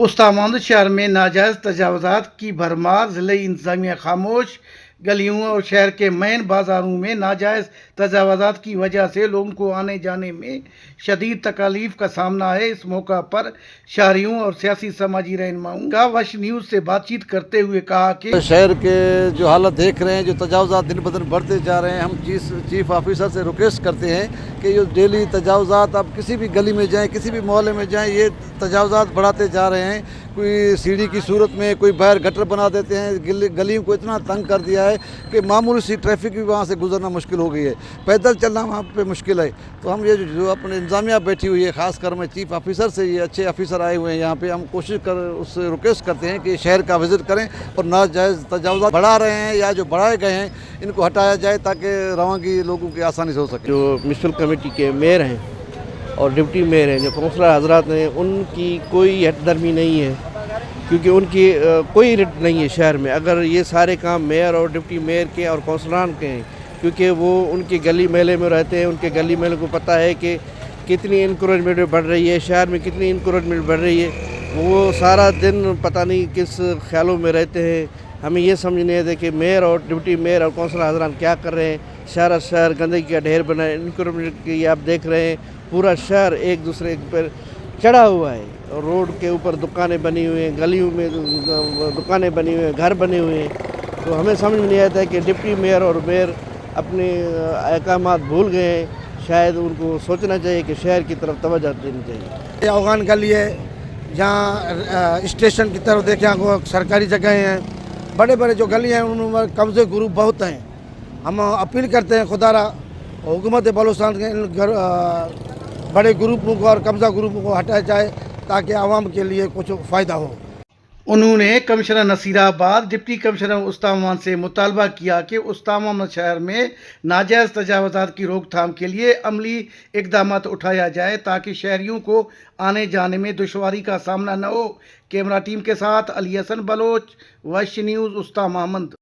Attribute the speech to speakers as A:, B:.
A: उस्तामामद शहर में नाजायज तजावजात की भरमार, ज़िले इंतजामिया खामोश। गलियों और शहर के मेन बाजारों में नाजायज तजावजात की वजह से लोगों को आने जाने में शदीद तकलीफ का सामना है। इस मौका पर शहरियों और सियासी समाजी रहनुमाओं का वश न्यूज़ से बातचीत करते हुए कहा कि
B: शहर के जो हालत देख रहे हैं, जो तजावजात दिन ब दिन बढ़ते जा रहे हैं, हम चीफ ऑफिसर से रिक्वेस्ट करते हैं कि जो डेली तजावजात, आप किसी भी गली में जाएं, किसी भी मोहल्ले में जाएं, ये तजावजात बढ़ाते जा रहे हैं। कोई सीढ़ी की सूरत में, कोई बाहर गटर बना देते हैं। गलियों को इतना तंग कर दिया है कि मामूली सी ट्रैफिक भी वहाँ से गुजरना मुश्किल हो गई है, पैदल चलना वहाँ पे मुश्किल है। तो हम ये जो अपने इंतजामिया बैठी हुई है, ख़ास कर मैं चीफ ऑफिसर से, ये अच्छे ऑफिसर आए हुए हैं यहाँ पे, हम उससे रिक्वेस्ट करते हैं कि शहर का विज़िट करें और नाजायज़ तजावुज़ात बढ़ा रहे हैं या जो बढ़ाए गए हैं, इनको हटाया जाए ताकि रवानगी लोगों की आसानी से हो सके।
C: जो म्यूनसिपल कमेटी के मेयर हैं और डिप्टी मेयर हैं, जो काउंसलर हजरात हैं, उनकी कोई हटदर्मी नहीं है, क्योंकि उनकी कोई रिट नहीं है शहर में। अगर ये सारे काम मेयर और डिप्टी मेयर के और काउंसलरान के हैं, क्योंकि वो उनके गली मेले में रहते हैं, उनके गली मेले को पता है कि कितनी इंक्रोचमेंट बढ़ रही है, शहर में कितनी इंक्रोचमेंट बढ़ रही है। वो सारा दिन पता नहीं किस ख्यालों में रहते हैं। हमें ये समझ नहीं आता कि मेयर और डिप्टी मेयर और काउंसलर हजरान क्या कर रहे हैं। शहर गंदगी का ढेर बना है, इंक्रोचमेंट की आप देख रहे हैं, पूरा शहर एक दूसरे पर चढ़ा हुआ है और रोड के ऊपर दुकानें बनी हुई हैं, गलियों में दुकानें बनी हुई हैं, घर बने हुए हैं। तो हमें समझ में नहीं आता है कि डिप्टी मेयर और मेयर अपने अहकामात भूल गए हैं। शायद उनको सोचना चाहिए कि शहर की तरफ तवज्जो देनी चाहिए।
D: अफगान गली है, जहाँ स्टेशन की तरफ देखें वो सरकारी जगह हैं, बड़े बड़े जो गली हैं उनमें कब्जे ग्रुप बहुत हैं। हम अपील करते हैं खुदारा हुकूमत बलूचिस्तान के इन बड़े ग्रुपों को और कब्जा ग्रुपों को हटाया जाए ताकि आवाम के लिए कुछ फ़ायदा हो।
A: उन्होंने कमिश्नर नसीराबाद, डिप्टी कमिश्नर उस्तामामद से मुतालबा किया कि उस्तामामद शहर में नाजायज़ तजावुज़ात की रोकथाम के लिए अमली इक़दामात उठाया जाए ताकि शहरियों को आने जाने में दुश्वारी का सामना न हो। कैमरा टीम के साथ अली हसन बलोच, वश न्यूज़, उस्तामामद।